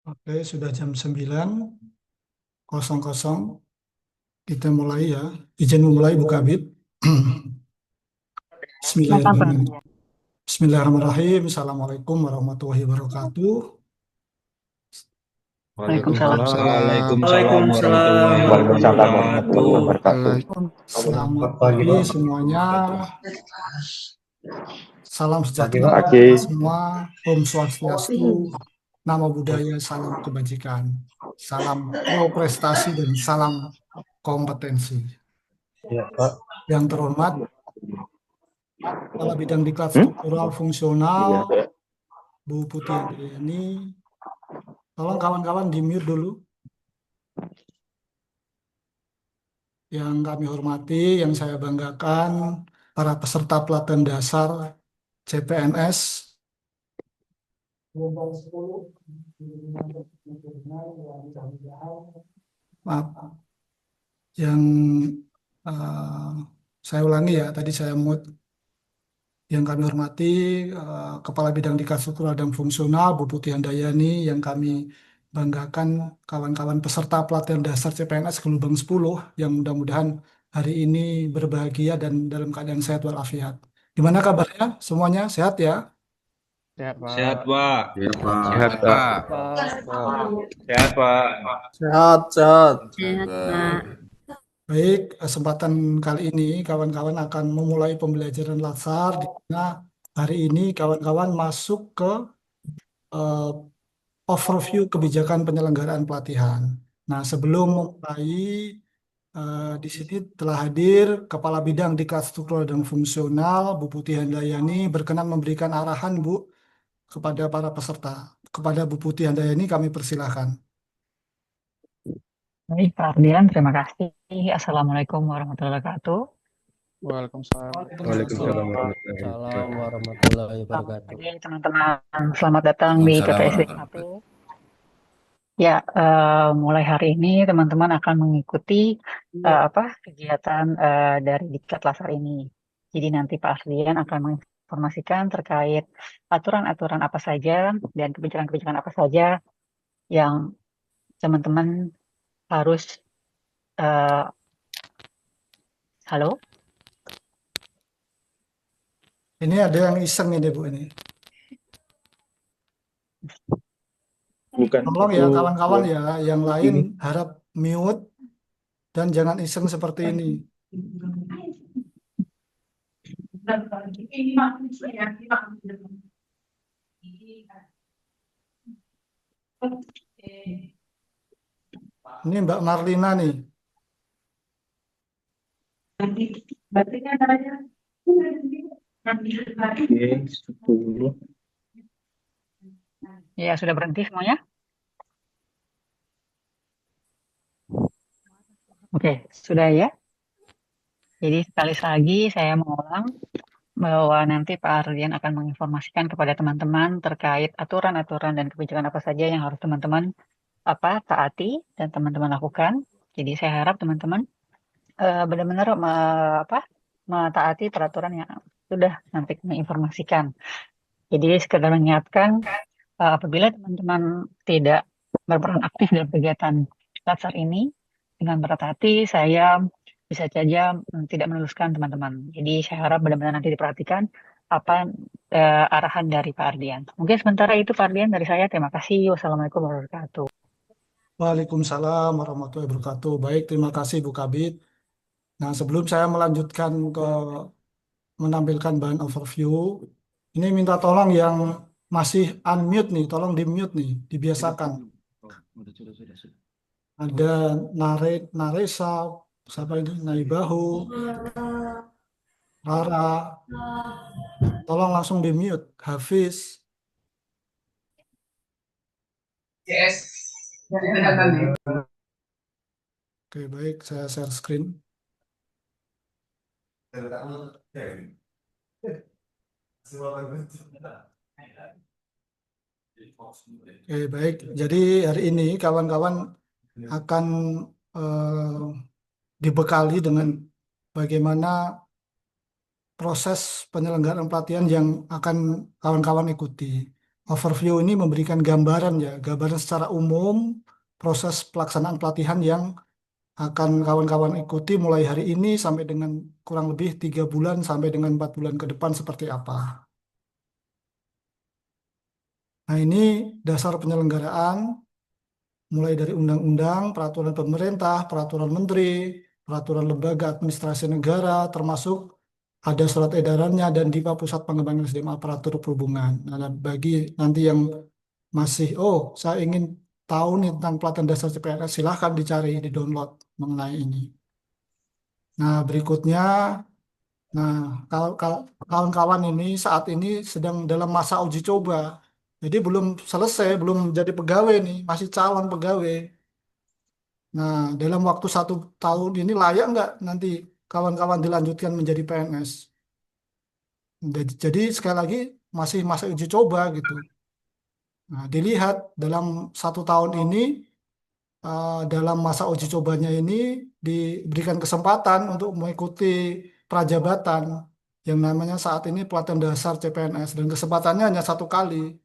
Oke, sudah jam 9.00. Kita mulai ya. Izin memulai Bu Kabit. Silakan Pak. Bismillahirrahmanirrahim. Bismillahirrahmanirrahim. Assalamualaikum warahmatullahi wabarakatuh. Waalaikumsalam. Waalaikumsalam warahmatullahi Waalaikumsalam wabarakatuh. warahmatullahi wabarakatuh. Selamat pagi semuanya. Salam sejahtera Pagi. kita semua. Om Swastiastu. Namo Buddhaya, salam kebajikan. Salam prestasi dan salam kompetensi. Ya, Pak. Yang terhormat Kepala Bidang Diklat Struktural Fungsional Bu Putih Handayani. Tolong kawan-kawan di mute dulu. Yang kami hormati, yang saya banggakan, para peserta pelatihan dasar CPNS Gelombang 10. Maaf, yang saya ulangi ya, tadi saya mute. Yang kami hormati Kepala Bidang Diklat Struktural dan Fungsional Bu Putih Handayani, yang kami banggakan kawan-kawan peserta pelatihan dasar CPNS Gelombang 10 yang mudah-mudahan hari ini berbahagia dan dalam keadaan sehat walafiat. Gimana kabarnya? Semuanya sehat ya? Sehat, Pak. Sehat, Sehat, Pak. Sehat, Pak. Sehat, sehat. Sehat, Pak. Baik, kesempatan kali ini kawan-kawan akan memulai pembelajaran latsar di mana hari ini kawan-kawan masuk ke eh, overview kebijakan penyelenggaraan pelatihan. Nah, sebelum memulai di sini telah hadir Kepala Bidang Diklat Struktural dan Fungsional Bu Putih Handayani, berkenan memberikan arahan Bu kepada para peserta. Kepada Bu Putih Handayani kami persilahkan. Baik, Pak Ardian, terima kasih. Assalamualaikum warahmatullahi wabarakatuh. Waalaikumsalam. Waalaikumsalam Warahmatullahi wabarakatuh. Oke, teman-teman, selamat datang di PPSD 1. Ya, mulai hari ini teman-teman akan mengikuti kegiatan dari Diklat Latsar ini. Jadi nanti Pak Ardian akan menginformasikan terkait aturan-aturan apa saja dan kebijakan-kebijakan apa saja yang teman-teman harus halo. Ini ada yang iseng ini Bu ini. Bukan. Tolong ya kawan-kawan ya, yang lain harap mute dan jangan iseng seperti ini. Ini Mbak Marlina nih. Oke, 10. Ya, sudah berhenti semuanya? Oke, sudah ya. Jadi sekali lagi saya mengulang bahwa nanti Pak Ardian akan menginformasikan kepada teman-teman terkait aturan-aturan dan kebijakan apa saja yang harus teman-teman taati dan teman-teman lakukan. Jadi saya harap teman-teman benar-benar mentaati peraturan yang sudah nanti kami informasikan. Jadi sekedar mengingatkan apabila teman-teman tidak berperan aktif dalam kegiatan latsar ini, dengan berat hati saya bisa saja tidak menuluskan teman-teman. Jadi saya harap benar-benar nanti diperhatikan apa arahan dari Pak Ardian. Mungkin sementara itu Pak Ardian dari saya. Terima kasih. Wassalamualaikum warahmatullahi wabarakatuh. Waalaikumsalam warahmatullahi wabarakatuh. Baik, terima kasih Bu Kabit. Nah, sebelum saya melanjutkan ke menampilkan bahan overview, ini minta tolong yang masih unmute nih, tolong di mute nih, dibiasakan. Ada Naresa, siapa ini? Naibahu, Rara, tolong langsung di mute. Hafiz. Yes. Oke, baik, saya share screen. Oke, baik. Jadi hari ini kawan-kawan akan eh, dibekali dengan bagaimana proses penyelenggaraan pelatihan yang akan kawan-kawan ikuti. Overview ini memberikan gambaran ya, gambaran secara umum proses pelaksanaan pelatihan yang akan kawan-kawan ikuti mulai hari ini sampai dengan kurang lebih 3 bulan sampai dengan 4 bulan ke depan seperti apa. Nah ini dasar penyelenggaraan mulai dari undang-undang, peraturan pemerintah, peraturan menteri, peraturan lembaga administrasi negara, termasuk ada surat edarannya dan DIPA Pusat Pengembangan SDM Aparatur Perhubungan. Nah, bagi nanti yang masih, saya ingin tahu nih tentang pelatihan dasar CPNS, silahkan dicari, di download mengenai ini. Nah, berikutnya, nah kawan-kawan ini saat ini sedang dalam masa uji coba. Jadi belum selesai, belum jadi pegawai nih, masih calon pegawai. Nah, dalam waktu 1 tahun ini layak nggak nanti kawan-kawan dilanjutkan menjadi PNS? Jadi sekali lagi masih masa uji coba gitu. Nah, dilihat dalam 1 tahun ini, dalam masa uji cobanya ini diberikan kesempatan untuk mengikuti prajabatan yang namanya saat ini pelatihan dasar CPNS dan kesempatannya hanya 1 kali.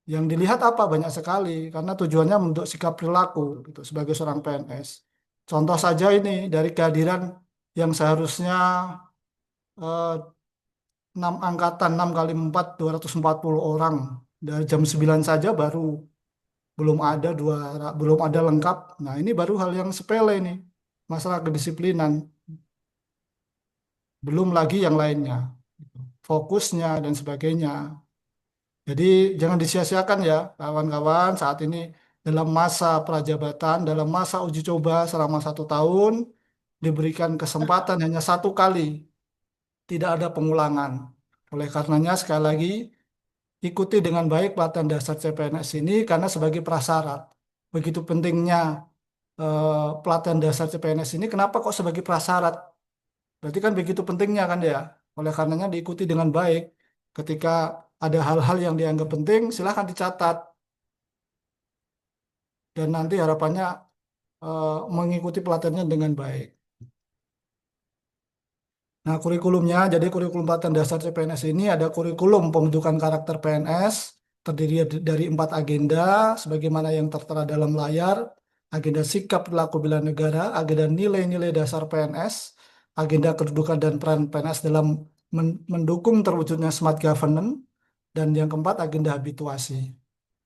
Yang dilihat apa banyak sekali karena tujuannya untuk sikap perilaku gitu sebagai seorang PNS. Contoh saja ini dari kehadiran yang seharusnya eh, 6 angkatan 6 kali 4 240 orang dari jam 9 saja baru belum ada lengkap. Nah, ini baru hal yang sepele ini. Masalah kedisiplinan, belum lagi yang lainnya. Fokusnya dan sebagainya. Jadi jangan disia-siakan ya kawan-kawan saat ini dalam masa prajabatan, dalam masa uji coba selama 1 tahun diberikan kesempatan hanya 1 kali, tidak ada pengulangan. Oleh karenanya sekali lagi ikuti dengan baik pelatihan dasar CPNS ini karena sebagai prasyarat. Begitu pentingnya pelatihan dasar CPNS ini, kenapa kok sebagai prasyarat? Berarti kan begitu pentingnya kan ya. Oleh karenanya diikuti dengan baik. Ketika ada hal-hal yang dianggap penting, silahkan dicatat. Dan nanti harapannya mengikuti pelatihannya dengan baik. Nah, kurikulumnya, jadi kurikulum pelatihan dasar CPNS ini ada kurikulum pembentukan karakter PNS, terdiri dari 4 agenda, sebagaimana yang tertera dalam layar, agenda sikap perilaku bela negara, agenda nilai-nilai dasar PNS, agenda kedudukan dan peran PNS dalam mendukung terwujudnya smart governance, dan yang keempat agenda habituasi.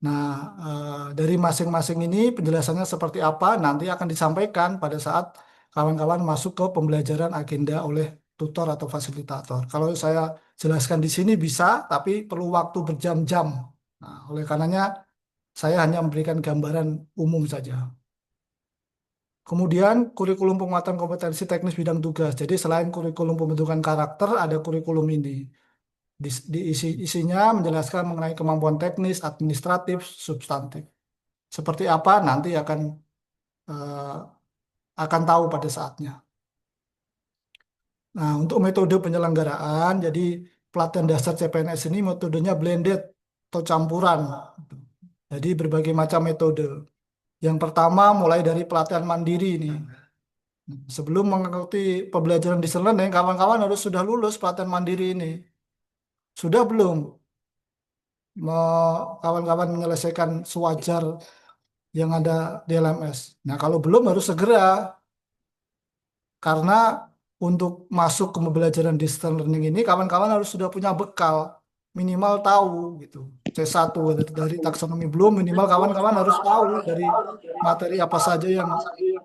Nah, dari masing-masing ini penjelasannya seperti apa nanti akan disampaikan pada saat kawan-kawan masuk ke pembelajaran agenda oleh tutor atau fasilitator. Kalau saya jelaskan di sini bisa, tapi perlu waktu berjam-jam. Nah, oleh karenanya saya hanya memberikan gambaran umum saja. Kemudian kurikulum penguatan kompetensi teknis bidang tugas. Jadi selain kurikulum pembentukan karakter, ada kurikulum ini. Isinya menjelaskan mengenai kemampuan teknis, administratif, substantif. Seperti apa nanti eh, akan tahu pada saatnya. Nah, untuk metode penyelenggaraan, jadi pelatihan dasar CPNS ini metodenya blended atau campuran. Jadi berbagai macam metode. Yang pertama mulai dari pelatihan mandiri ini. Sebelum mengikuti pembelajaran di learning, kawan-kawan harus sudah lulus pelatihan mandiri ini. Sudah belum? Kawan-kawan menyelesaikan sewajar yang ada di LMS. Nah, kalau belum harus segera karena untuk masuk ke pembelajaran distance learning ini kawan-kawan harus sudah punya bekal minimal tahu gitu. C1 dari taksonomi belum minimal kawan-kawan harus tahu dari materi apa saja yang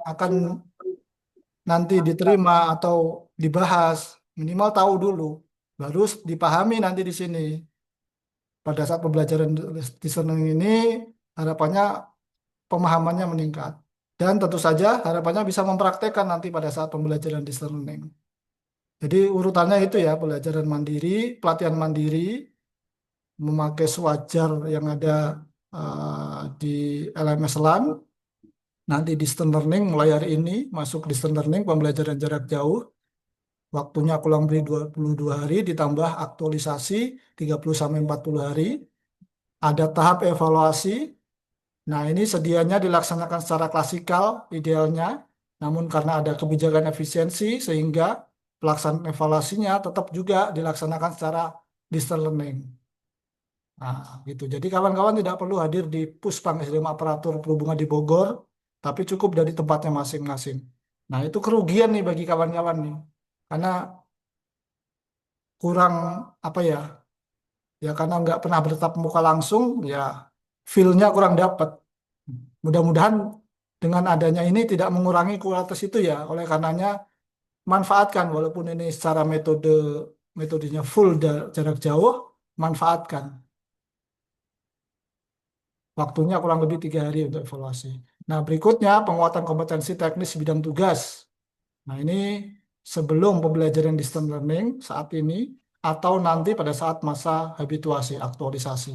akan nanti diterima atau dibahas. Minimal tahu dulu baru dipahami nanti di sini. Pada saat pembelajaran distance learning ini harapannya pemahamannya meningkat. Dan tentu saja harapannya bisa mempraktekkan nanti pada saat pembelajaran distance learning. Jadi urutannya itu ya, pelajaran mandiri, pelatihan mandiri, memakai sewajar yang ada di LMS LAN, nanti distance learning mulai hari ini, masuk distance learning, pembelajaran jarak jauh, waktunya kurang lebih 22 hari, ditambah aktualisasi 30-40 hari, ada tahap evaluasi, Nah, ini sedianya dilaksanakan secara klasikal idealnya, namun karena ada kebijakan efisiensi sehingga pelaksanaan evaluasinya tetap juga dilaksanakan secara distance learning. Nah, gitu. Jadi kawan-kawan tidak perlu hadir di Puspang SDM Aparatur Perhubungan di Bogor, tapi cukup dari tempatnya masing-masing. Nah, itu kerugian nih bagi kawan-kawan nih. Karena kurang apa ya? Ya karena nggak pernah bertatap muka langsung, ya feel-nya kurang dapat. Mudah-mudahan dengan adanya ini tidak mengurangi kualitas itu ya. Oleh karenanya manfaatkan walaupun ini secara metodenya full jarak jauh, manfaatkan. Waktunya kurang lebih 3 hari untuk evaluasi. Nah, berikutnya penguatan kompetensi teknis bidang tugas. Nah, ini sebelum pembelajaran distance learning saat ini atau nanti pada saat masa habituasi, aktualisasi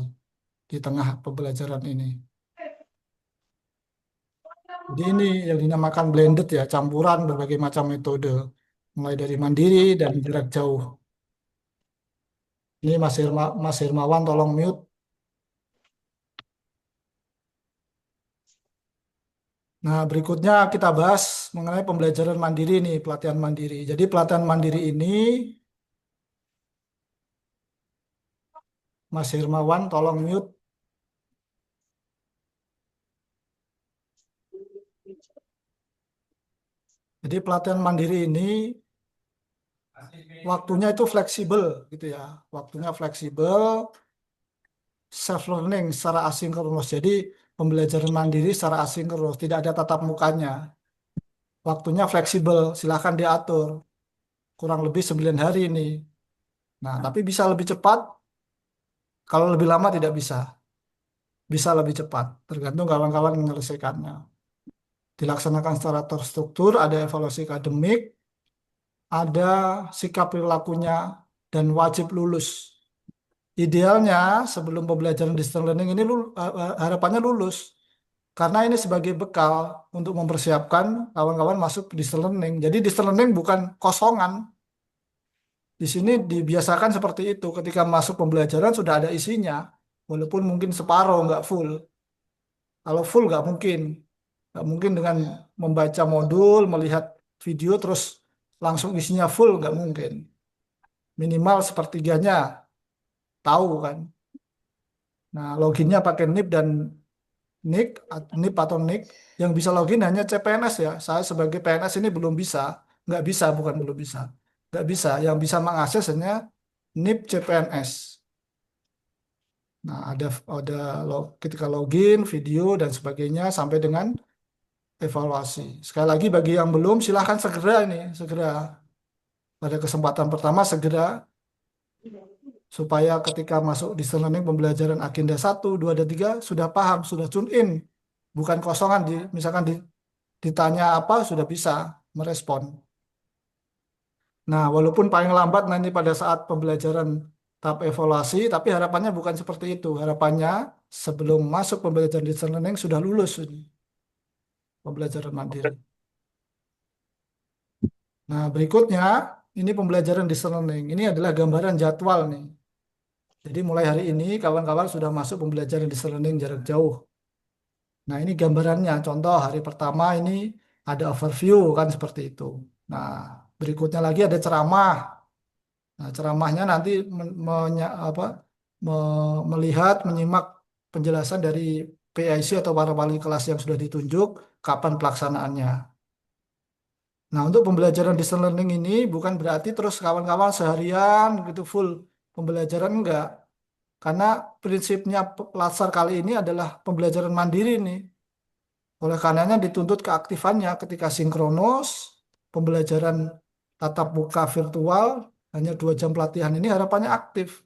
di tengah pembelajaran ini. Jadi ini yang dinamakan blended ya, campuran berbagai macam metode, mulai dari mandiri dan jarak jauh. Ini Mas Hermawan tolong mute. Nah, berikutnya kita bahas mengenai pembelajaran mandiri nih, pelatihan mandiri. Jadi pelatihan mandiri ini, Mas Hermawan tolong mute. Jadi pelatihan mandiri ini waktunya itu fleksibel gitu ya. Waktunya fleksibel, self learning secara asinkronus. Jadi pembelajaran mandiri secara asinkronus, tidak ada tatap mukanya. Waktunya fleksibel, silahkan diatur. Kurang lebih 9 hari ini. Nah, tapi bisa lebih cepat, kalau lebih lama tidak bisa. Bisa lebih cepat, tergantung kawan-kawan menyelesaikannya. Dilaksanakan secara terstruktur, ada evaluasi akademik, ada sikap perilakunya, dan wajib lulus. Idealnya sebelum pembelajaran distance learning ini harapannya lulus. Karena ini sebagai bekal untuk mempersiapkan kawan-kawan masuk distance learning. Jadi distance learning bukan kosongan. Di sini dibiasakan seperti itu. Ketika masuk pembelajaran sudah ada isinya. Walaupun mungkin separuh, nggak full. Kalau full nggak mungkin. Nggak mungkin dengan membaca modul, melihat video, terus langsung isinya full, nggak mungkin. Minimal sepertiganya tahu kan. Nah, loginnya pakai NIP dan NIP atau NIK. Yang bisa login hanya CPNS ya. Saya sebagai PNS ini belum bisa. Nggak bisa, bukan belum bisa. Nggak bisa. Yang bisa mengakses hanya NIP CPNS. Nah, ada ketika login, video, dan sebagainya sampai dengan evaluasi. Sekali lagi bagi yang belum, silahkan segera pada kesempatan pertama segera supaya ketika masuk di learning pembelajaran agenda 1, 2, dan 3 sudah paham, sudah tune in. Bukan kosongan, misalkan ditanya apa sudah bisa merespon. Nah, walaupun paling lambat nanti pada saat pembelajaran tahap evaluasi, tapi harapannya bukan seperti itu. Harapannya sebelum masuk pembelajaran distance learning sudah lulus ini, pembelajaran mandiri. Nah, berikutnya ini pembelajaran distance learning. Ini adalah gambaran jadwal nih. Jadi mulai hari ini kawan-kawan sudah masuk pembelajaran distance learning jarak jauh. Nah, ini gambarannya. Contoh hari pertama ini ada overview kan seperti itu. Nah, berikutnya lagi ada ceramah. Nah, ceramahnya nanti melihat, menyimak penjelasan dari PIC atau para wali kelas yang sudah ditunjuk, kapan pelaksanaannya. Nah, untuk pembelajaran distance learning ini bukan berarti terus kawan-kawan seharian gitu full pembelajaran enggak. Karena prinsipnya Latsar kali ini adalah pembelajaran mandiri nih. Oleh karenanya dituntut keaktifannya ketika sinkronus, pembelajaran tatap muka virtual, hanya 2 jam pelatihan ini harapannya aktif.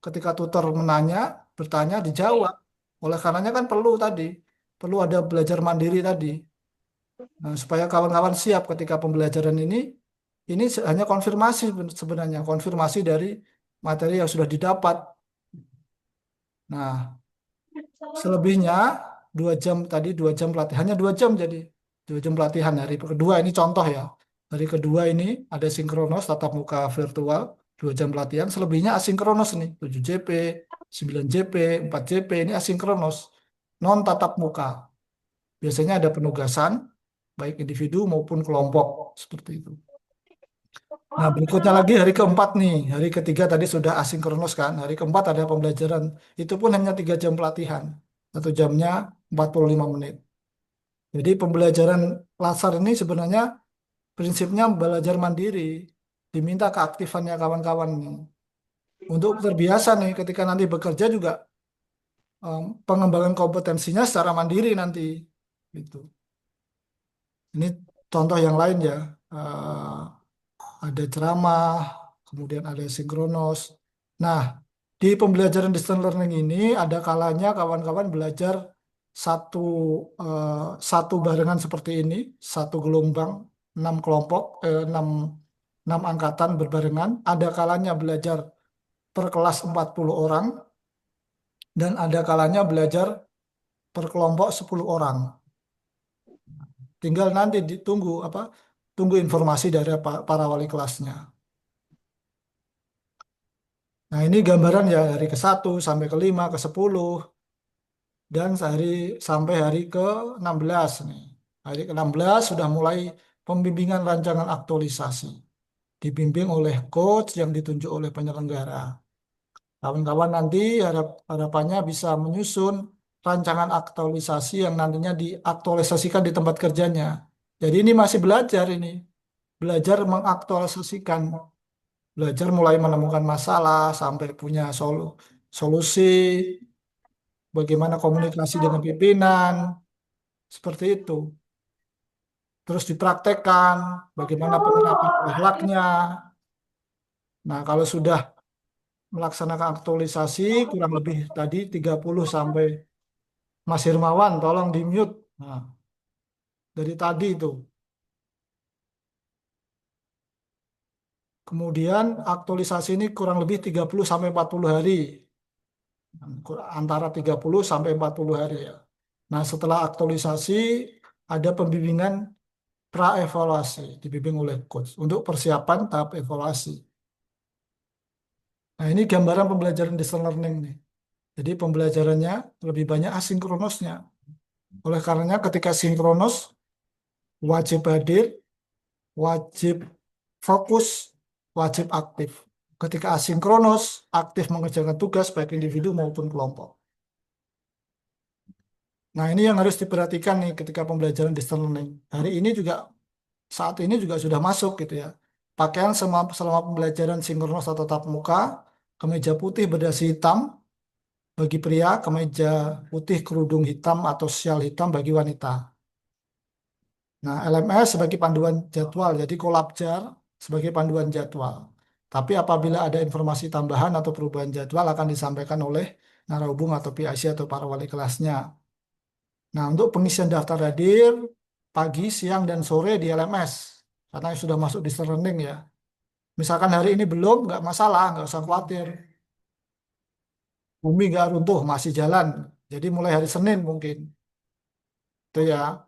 Ketika tutor bertanya, dijawab. Oleh karenanya kan perlu ada belajar mandiri tadi. Nah, supaya kawan-kawan siap ketika pembelajaran ini hanya konfirmasi sebenarnya, konfirmasi dari materi yang sudah didapat. Nah, selebihnya 2 jam tadi 2 jam pelatihan, hanya 2 jam jadi 2 jam pelatihan hari kedua ini contoh ya. Hari kedua ini ada sinkronos tatap muka virtual 2 jam pelatihan, selebihnya asinkronos nih 7JP, 9JP, 4JP ini asinkronos. non tatap muka. Biasanya ada penugasan, baik individu maupun kelompok, seperti itu. Nah, berikutnya lagi hari keempat nih. Hari ketiga tadi sudah asinkronus kan. Hari keempat ada pembelajaran. Itu pun hanya 3 jam pelatihan. Satu jamnya 45 menit. Jadi pembelajaran laser ini sebenarnya prinsipnya belajar mandiri. Diminta keaktifannya kawan-kawan nih. Untuk terbiasa nih ketika nanti bekerja juga pengembangan kompetensinya secara mandiri nanti. Gitu. Ini contoh yang lain ya. Ada ceramah, kemudian ada sinkronos. Nah, di pembelajaran distance learning ini ada kalanya kawan-kawan belajar satu eh, satu barengan seperti ini, satu gelombang, 6 kelompok, 6 angkatan berbarengan. Ada kalanya belajar per kelas 40 orang, dan ada kalanya belajar per kelompok 10 orang. Tinggal nanti ditunggu tunggu informasi dari para wali kelasnya. Nah, ini gambaran ya hari ke-1 sampai ke-5, ke-10, dan sampai hari ke-16 nih. Hari ke-16 sudah mulai pembimbingan rancangan aktualisasi. Dibimbing oleh coach yang ditunjuk oleh penyelenggara. Kawan-kawan nanti harapannya bisa menyusun rancangan aktualisasi yang nantinya diaktualisasikan di tempat kerjanya. Jadi ini masih belajar ini. Belajar mengaktualisasikan. Belajar mulai menemukan masalah sampai punya solusi, bagaimana komunikasi dengan pimpinan, seperti itu. Terus dipraktekkan, bagaimana penerapan akhlaknya. Nah, kalau sudah melaksanakan aktualisasi, kurang lebih tadi 30 sampai, Mas Hirmawan, tolong di-mute. Nah, dari tadi itu. Kemudian aktualisasi ini kurang lebih 30 sampai 40 hari. Antara 30 sampai 40 hari ya. Nah, setelah aktualisasi ada pembimbingan pra-evaluasi dibimbing oleh coach untuk persiapan tahap evaluasi. Nah, ini gambaran pembelajaran distance learning nih. Jadi pembelajarannya lebih banyak asinkronosnya. Oleh karenanya ketika sinkronos wajib hadir, wajib fokus, wajib aktif. Ketika asinkronos aktif mengerjakan tugas baik individu maupun kelompok. Nah, ini yang harus diperhatikan nih ketika pembelajaran distance learning. Hari ini juga, saat ini juga sudah masuk gitu ya. Pakaian selama pembelajaran sinkronos atau tatap muka, kemeja putih berdasi hitam bagi pria, kemeja putih kerudung hitam atau syal hitam bagi wanita. Nah, LMS sebagai panduan jadwal, jadi Kolabjar sebagai panduan jadwal. Tapi apabila ada informasi tambahan atau perubahan jadwal akan disampaikan oleh narahubung atau PIC atau para wali kelasnya. Nah, untuk pengisian daftar hadir pagi, siang, dan sore di LMS, karena sudah masuk di learning ya. Misalkan hari ini belum, nggak masalah, nggak usah khawatir. Bumi nggak runtuh, masih jalan. Jadi mulai hari Senin mungkin. Itu ya.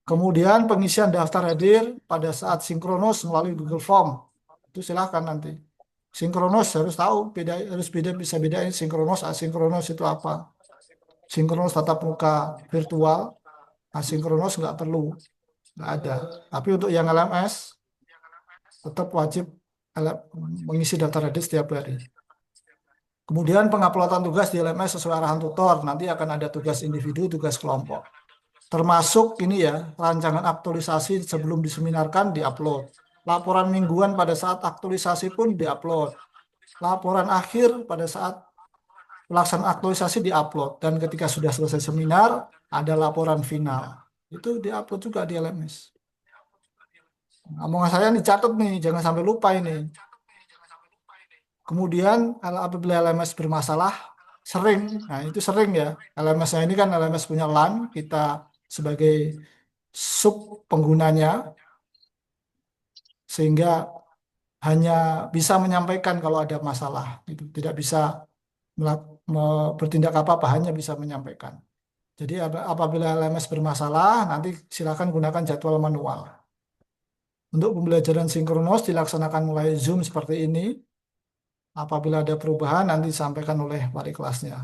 Kemudian pengisian daftar hadir pada saat sinkronos melalui Google Form. Itu silahkan nanti. Sinkronos harus tahu, harus bisa bedain sinkronos, asinkronos itu apa. Sinkronos tatap muka virtual, asinkronos nggak perlu, nggak ada. Tapi untuk yang LMS, tetap wajib mengisi daftar hadir setiap hari. Kemudian penguploadan tugas di LMS sesuai arahan tutor, nanti akan ada tugas individu, tugas kelompok. Termasuk ini ya, rancangan aktualisasi sebelum diseminarkan diupload. Laporan mingguan pada saat aktualisasi pun diupload. Laporan akhir pada saat pelaksanaan aktualisasi diupload. Dan ketika sudah selesai seminar, ada laporan final. Itu diupload juga di LMS. Omongan saya dicatat nih, jangan sampai lupa ini. Kemudian apabila LMS bermasalah, nah itu sering ya. LMS-nya ini kan LMS punya LAN, kita sebagai sub penggunanya, sehingga hanya bisa menyampaikan kalau ada masalah, itu tidak bisa bertindak apa-apa, hanya bisa menyampaikan. Jadi apabila LMS bermasalah, nanti silakan gunakan jadwal manual. Untuk pembelajaran sinkronos dilaksanakan mulai Zoom seperti ini. Apabila ada perubahan nanti disampaikan oleh wali kelasnya.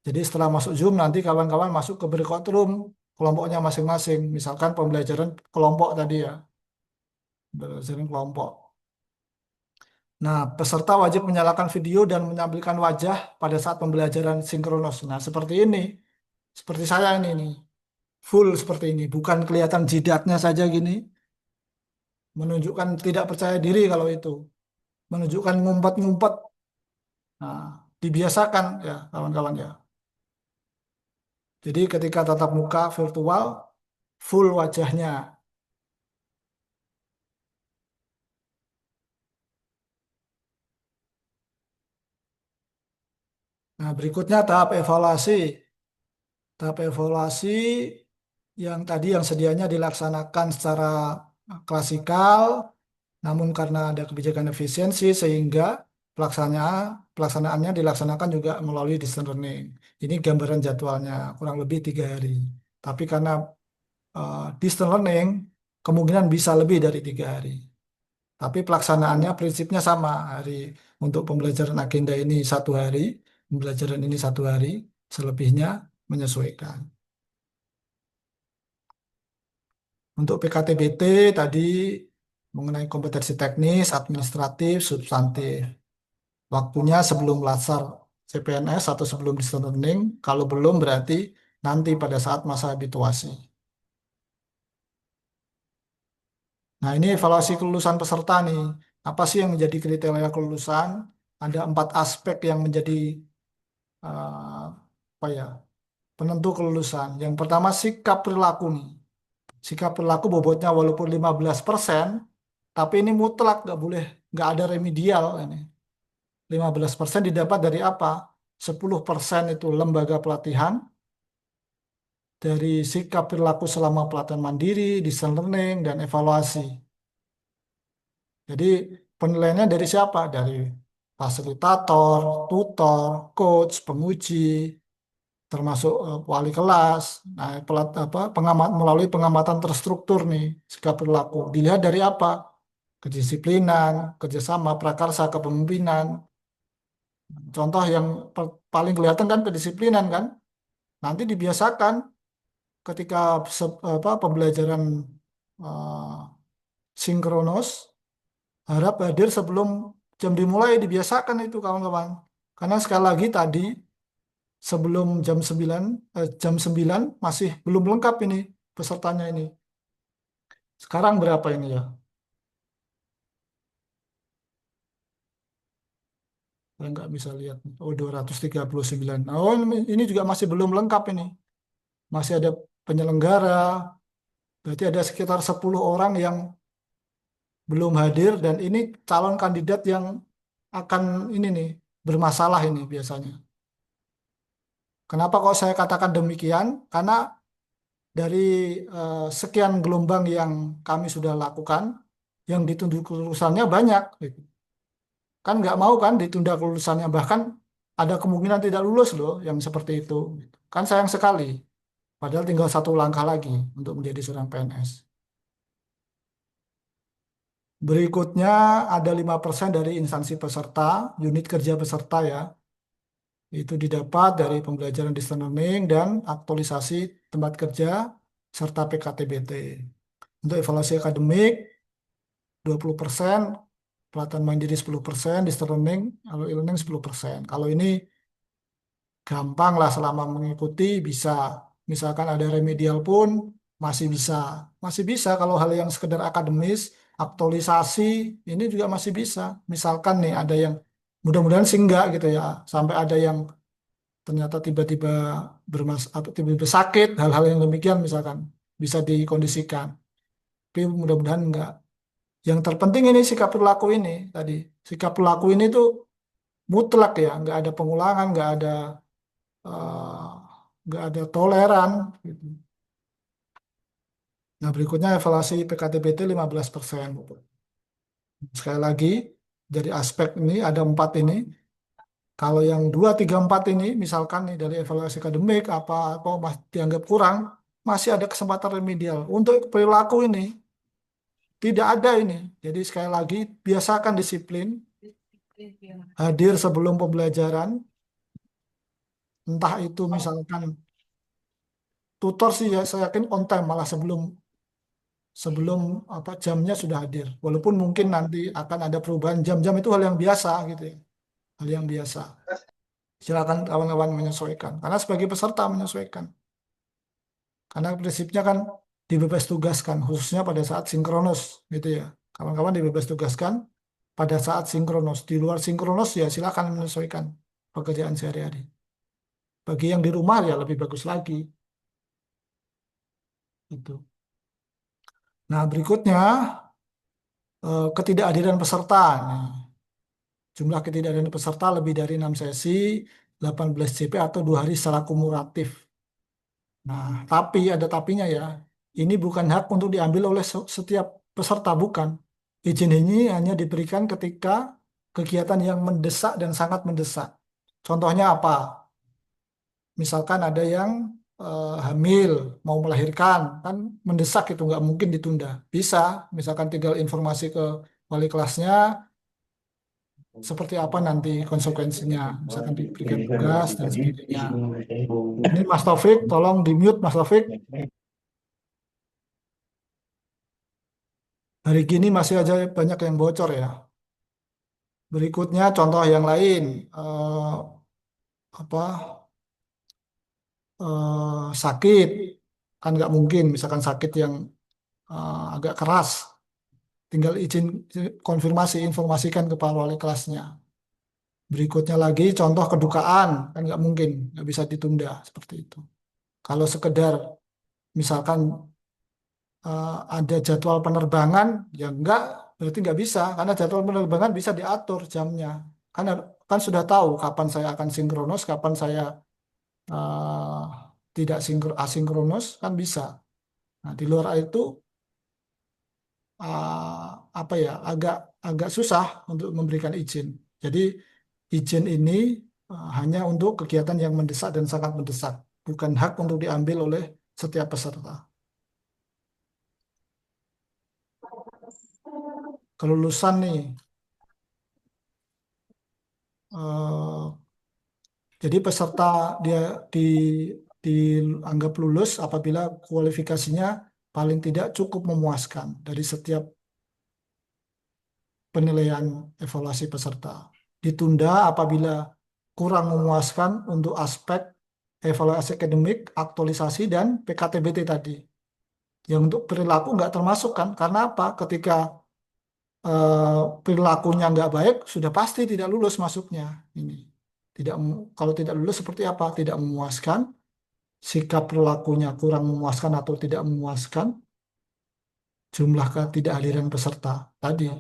Jadi setelah masuk Zoom nanti kawan-kawan masuk ke breakout room kelompoknya masing-masing. Misalkan pembelajaran kelompok tadi ya, pembelajaran kelompok. Nah, peserta wajib menyalakan video dan menampilkan wajah pada saat pembelajaran sinkronos. Nah, seperti ini. Seperti saya ini nih. Full seperti ini. Bukan kelihatan jidatnya saja gini. Menunjukkan tidak percaya diri kalau itu. Menunjukkan ngumpet-ngumpet. Nah, dibiasakan ya kawan-kawan ya. Jadi ketika tatap muka virtual, full wajahnya. Nah, berikutnya tahap evaluasi. Tahap evaluasi yang tadi yang sedianya dilaksanakan secara klasikal, namun karena ada kebijakan efisiensi sehingga pelaksanaannya dilaksanakan juga melalui distance learning. Ini gambaran jadwalnya, kurang lebih 3 hari. Tapi karena distance learning, kemungkinan bisa lebih dari 3 hari. Tapi pelaksanaannya prinsipnya sama. Untuk pembelajaran agenda ini 1 hari, pembelajaran ini 1 hari, selebihnya menyesuaikan. Untuk PKTBT tadi mengenai kompetensi teknis, administratif, substantif. Waktunya sebelum latsar CPNS atau sebelum distance learning, kalau belum berarti nanti pada saat masa habituasi. Nah, ini evaluasi kelulusan peserta nih. Apa sih yang menjadi kriteria kelulusan? Ada 4 aspek yang menjadi apa ya, penentu kelulusan. Yang pertama sikap perilaku nih. Sikap perilaku bobotnya walaupun 15%, tapi ini mutlak nggak ada remedial ini. 15% didapat dari apa? 10% itu lembaga pelatihan, dari sikap perilaku selama pelatihan mandiri, distance learning, dan evaluasi. Jadi penilaiannya dari siapa? Dari fasilitator, tutor, coach, penguji, termasuk wali kelas. Nah, melalui pengamatan terstruktur nih sikap perilaku. Dilihat dari apa? Kedisiplinan, kerjasama, prakarsa, kepemimpinan. Contoh yang paling kelihatan kan kedisiplinan kan. Nanti dibiasakan ketika pembelajaran eh, sinkronos, harap hadir sebelum jam dimulai, dibiasakan itu kawan-kawan. Karena sekali lagi tadi sebelum jam 9 masih belum lengkap ini pesertanya ini. Sekarang berapa ini ya? Saya nggak bisa lihat. Oh, 239. Oh, ini juga masih belum lengkap ini. Masih ada penyelenggara. Berarti ada sekitar 10 orang yang belum hadir dan ini calon kandidat yang akan ini nih bermasalah ini biasanya. Kenapa kok saya katakan demikian? Karena dari sekian gelombang yang kami sudah lakukan, yang ditunda kelulusannya banyak. Gitu. Kan nggak mau kan ditunda kelulusannya, bahkan ada kemungkinan tidak lulus loh yang seperti itu. Kan sayang sekali. Padahal tinggal 1 langkah lagi untuk menjadi seorang PNS. Berikutnya ada 5% dari instansi peserta, unit kerja peserta ya. Itu didapat dari pembelajaran distance learning dan aktualisasi tempat kerja serta PKTBT. Untuk evaluasi akademik 20%, pelatihan mandiri 10%, distance learning, kalau e-learning 10%. Kalau ini gampang lah selama mengikuti bisa. Misalkan ada remedial pun masih bisa. Masih bisa kalau hal yang sekedar akademis, aktualisasi ini juga masih bisa. Misalkan nih ada yang mudah-mudahan sih enggak gitu ya. Sampai ada yang ternyata tiba-tiba atau tiba-tiba sakit, hal-hal yang demikian misalkan bisa dikondisikan. Tapi mudah-mudahan enggak. Yang terpenting ini sikap perilaku ini tadi. Sikap perilaku ini tuh mutlak ya, nggak ada pengulangan, eh, nggak ada toleran. Gitu. Nah berikutnya evaluasi PKTBT 15%. Sekali lagi dari aspek ini ada 4 ini. Kalau yang 2, 3, 4 ini misalkan nih dari evaluasi akademik apa dianggap kurang, masih ada kesempatan remedial. Untuk perilaku ini tidak ada ini. Jadi sekali lagi biasakan disiplin, hadir sebelum pembelajaran, Entah itu misalkan tutor sih ya saya yakin on time malah sebelum sebelum apa jamnya sudah hadir. Walaupun mungkin nanti akan ada perubahan jam-jam itu hal yang biasa gitu ya. Hal yang biasa. Silakan kawan-kawan menyesuaikan. Karena sebagai peserta menyesuaikan. Karena prinsipnya kan dibebas tugaskan, khususnya pada saat sinkronus, gitu ya. Kawan-kawan dibebas tugaskan pada saat sinkronus. Di luar sinkronus ya silakan menyesuaikan pekerjaan sehari-hari. Bagi yang di rumah ya lebih bagus lagi. Itu. Nah, berikutnya ketidakhadiran peserta. Nah, jumlah ketidakhadiran peserta lebih dari 6 sesi, 18 CP atau 2 hari secara kumulatif. Nah, tapi ada tapinya ya. Ini bukan hak untuk diambil oleh setiap peserta, bukan. Izin ini hanya diberikan ketika kegiatan yang mendesak dan sangat mendesak. Contohnya apa? Misalkan ada yang hamil, mau melahirkan, kan mendesak itu nggak mungkin ditunda. Bisa, misalkan tinggal informasi ke wali kelasnya, seperti apa nanti konsekuensinya. Misalkan diberikan tugas dan sebagainya. Ini Mas Taufik, tolong di-mute Mas Taufik. Hari gini masih aja banyak yang bocor ya. Berikutnya contoh yang lain, apa sakit kan nggak mungkin, misalkan sakit yang agak keras, tinggal izin konfirmasi informasikan ke kepala wali kelasnya. Berikutnya lagi contoh kedukaan kan nggak mungkin, nggak bisa ditunda seperti itu. Kalau sekedar misalkan ada jadwal penerbangan, ya enggak, berarti nggak bisa, karena jadwal penerbangan bisa diatur jamnya. Kan, kan sudah tahu kapan saya akan sinkronus, kapan saya eh, tidak asinkronus, kan bisa. Nah, di luar itu apa ya, agak agak susah untuk memberikan izin. Jadi izin ini hanya untuk kegiatan yang mendesak dan sangat mendesak, bukan hak untuk diambil oleh setiap peserta. Kelulusan nih. eh, Jadi peserta dia di dianggap lulus apabila kualifikasinya paling tidak cukup memuaskan dari setiap penilaian evaluasi peserta. Ditunda apabila kurang memuaskan untuk aspek evaluasi akademik, aktualisasi, dan PKTBT tadi. Yang untuk perilaku nggak termasuk kan? Karena apa? Ketika perilakunya nggak baik, sudah pasti tidak lulus masuknya. Ini tidak kalau tidak lulus seperti apa? Tidak memuaskan, sikap perilakunya kurang memuaskan atau tidak memuaskan, jumlah ketidakhadiran peserta tadi.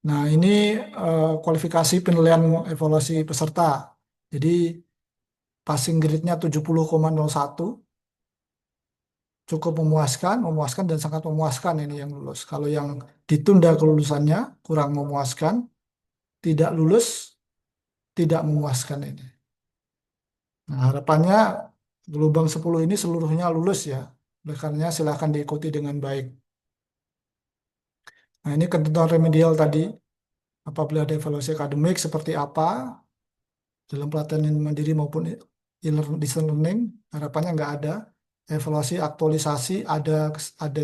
Nah, ini kualifikasi penilaian evaluasi peserta. Jadi passing grade-nya 70,01, cukup memuaskan, memuaskan dan sangat memuaskan ini yang lulus. Kalau yang ditunda kelulusannya kurang memuaskan, tidak lulus, tidak memuaskan ini. Nah, harapannya gelombang 10 ini seluruhnya lulus ya. Oleh karenanya silahkan diikuti dengan baik. Nah, ini ketentuan remedial tadi. Apabila ada evaluasi akademik seperti apa dalam pelatihan yang mandiri maupun distance learning, harapannya nggak ada. Evaluasi aktualisasi ada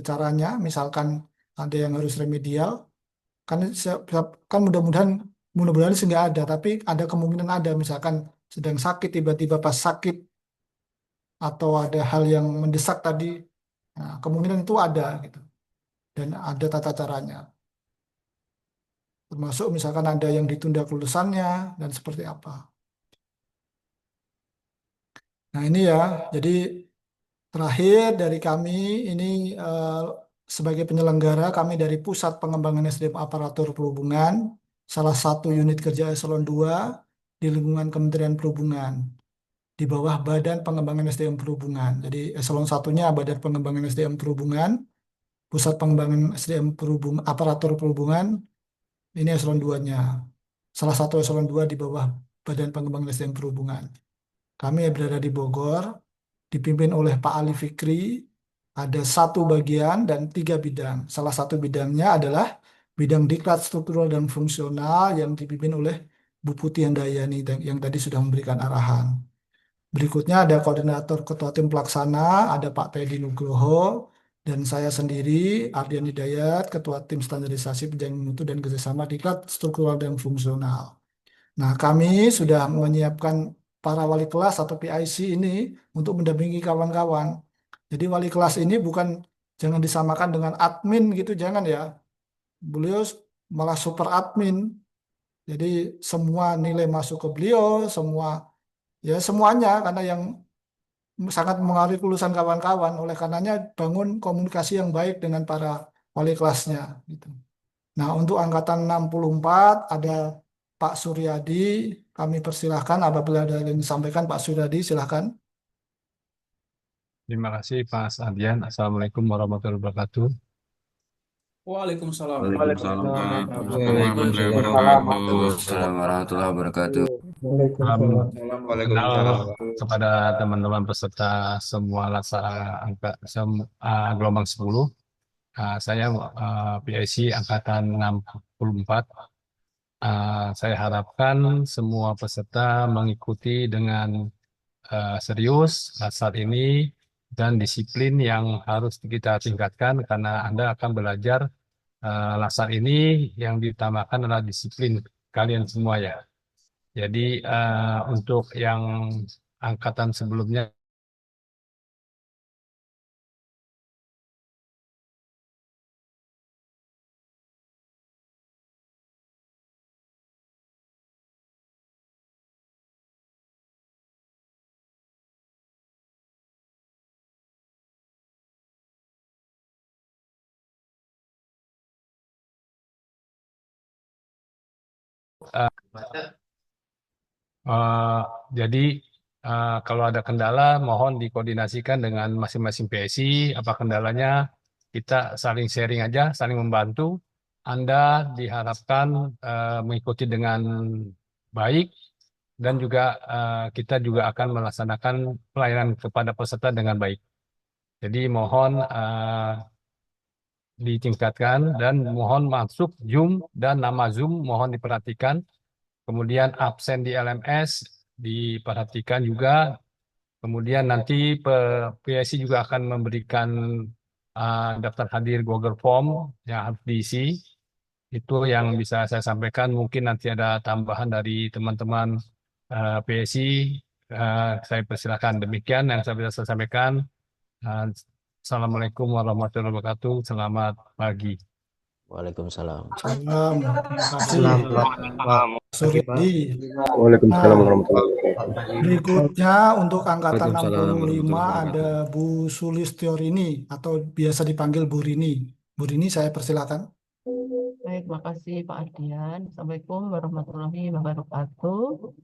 caranya, misalkan ada yang harus remedial. Kan kan mudah-mudahan sih nggak ada, tapi ada kemungkinan ada, misalkan sedang sakit tiba-tiba pas sakit atau ada hal yang mendesak tadi, nah, kemungkinan itu ada gitu dan ada tata caranya. Termasuk misalkan ada yang ditunda kelulusannya dan seperti apa. Nah ini ya, jadi terakhir dari kami ini sebagai penyelenggara kami dari Pusat Pengembangan SDM Aparatur Perhubungan, salah satu unit kerja eselon 2 di lingkungan Kementerian Perhubungan, di bawah Badan Pengembangan SDM Perhubungan. Jadi eselon satunya Badan Pengembangan SDM Perhubungan, Pusat Pengembangan SDM Aparatur Perhubungan, ini eselon 2-nya. Salah satu eselon 2 di bawah Badan Pengembangan SDM Perhubungan. Kami berada di Bogor, dipimpin oleh Pak Ali Fikri, ada satu bagian dan 3 bidang. Salah satu bidangnya adalah bidang diklat struktural dan fungsional yang dipimpin oleh Bu Putih Handayani yang tadi sudah memberikan arahan. Berikutnya ada koordinator ketua tim pelaksana, ada Pak Teddy Nugroho, dan saya sendiri, Ardian Hidayat, ketua tim standarisasi penjamin mutu dan kerjasama diklat struktural dan fungsional. Nah, kami sudah menyiapkan para wali kelas atau PIC ini untuk mendampingi kawan-kawan. Jadi wali kelas ini bukan, jangan disamakan dengan admin gitu, jangan ya. Beliau malah super admin. Jadi semua nilai masuk ke beliau, semua ya semuanya karena yang sangat mengaruhi kelulusan kawan-kawan. Oleh karenanya bangun komunikasi yang baik dengan para wali kelasnya gitu. Nah, untuk angkatan 64 ada Pak Suryadi, kami persilahkan apabila ada yang disampaikan Pak Suryadi silahkan. Terima kasih Pak Ardian. Assalamualaikum warahmatullahi wabarakatuh. Waalaikumsalam. Waalaikumsalam, Pak. Waalaikumsalam warahmatullahi wabarakatuh. Salam kenal Waalaikumsalam. kepada teman-teman peserta semua laksana gelombang 10. Saya PIC Angkatan 64. Saya harapkan semua peserta mengikuti dengan serius laksar ini dan disiplin yang harus kita tingkatkan karena Anda akan belajar laksar ini yang diutamakan adalah disiplin kalian semua ya. Jadi untuk yang angkatan sebelumnya eh, jadi kalau ada kendala mohon dikoordinasikan dengan masing-masing PSI. Apa kendalanya kita saling sharing aja, saling membantu. Anda diharapkan mengikuti dengan baik dan juga kita juga akan melaksanakan pelayanan kepada peserta dengan baik. Jadi mohon ditingkatkan dan mohon masuk Zoom dan nama Zoom mohon diperhatikan. Kemudian absen di LMS diperhatikan juga. Kemudian nanti PSI juga akan memberikan daftar hadir Google Form yang harus diisi. Itu yang bisa saya sampaikan. Mungkin nanti ada tambahan dari teman-teman PSI. Saya persilakan. Demikian yang saya bisa sampaikan. Assalamualaikum warahmatullahi wabarakatuh. Selamat pagi. Waalaikumsalam. Salam, terima kasih Selamat Suryadi. Waalaikumsalam Nah, warahmatullahi wabarakatuh. berikutnya untuk angkatan Waalaikumsalam 65 warahmatullahi ada Bu Sulistyorini atau biasa dipanggil Bu Rini. Bu Rini saya persilakan. Baik, makasih Pak Ardian. Assalamualaikum warahmatullahi wabarakatuh.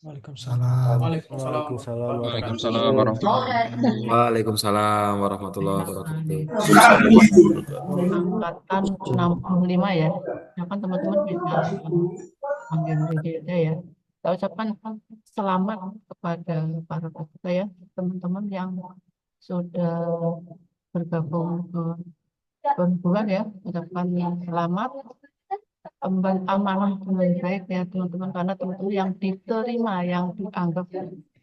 Waalaikumsalam. Waalaikumsalam Waalaikumsalam warahmatullahi warahmatullahi Waalaikumsalam warahmatullahi wabarakatuh. Angkatan 65 ya. Ya kan teman-teman bisa panggil aja ya. Saya ucapkan selamat kepada para peserta ya, teman-teman yang sudah bergabung ke perguruan ya. Ucapkan selamat, emban amanah dengan baik ya teman-teman, karena teman-teman yang diterima, yang dianggap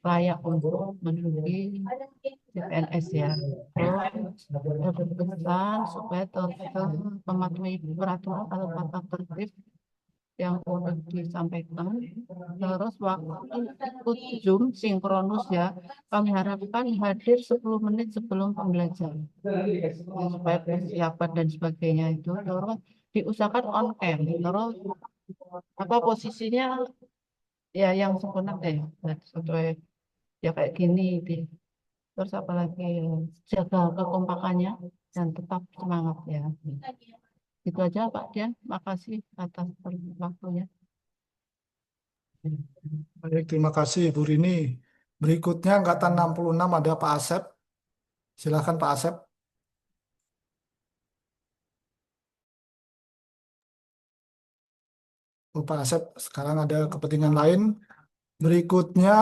layak untuk menduduki CPNS ya. Terus saya berpesan supaya tetap mematuhi peraturan atau tata tertib yang sudah disampaikan. Terus waktu ikut Zoom sinkronus ya, kami harapkan hadir 10 menit sebelum pembelajaran ya, supaya persiapan dan sebagainya itu. Terus diusahakan on cam. Terus apa posisinya ya yang sempurna deh, sesuai ya kayak gini deh. Terus apalagi jaga kekompakannya dan tetap semangat ya. Itu aja Pak Dian, makasih atas waktunya. Baik, terima kasih Bu Rini. Berikutnya angkatan 66 ada Pak Asep. Silakan Pak Asep. Oh, Pak Asep sekarang ada kepentingan lain. Berikutnya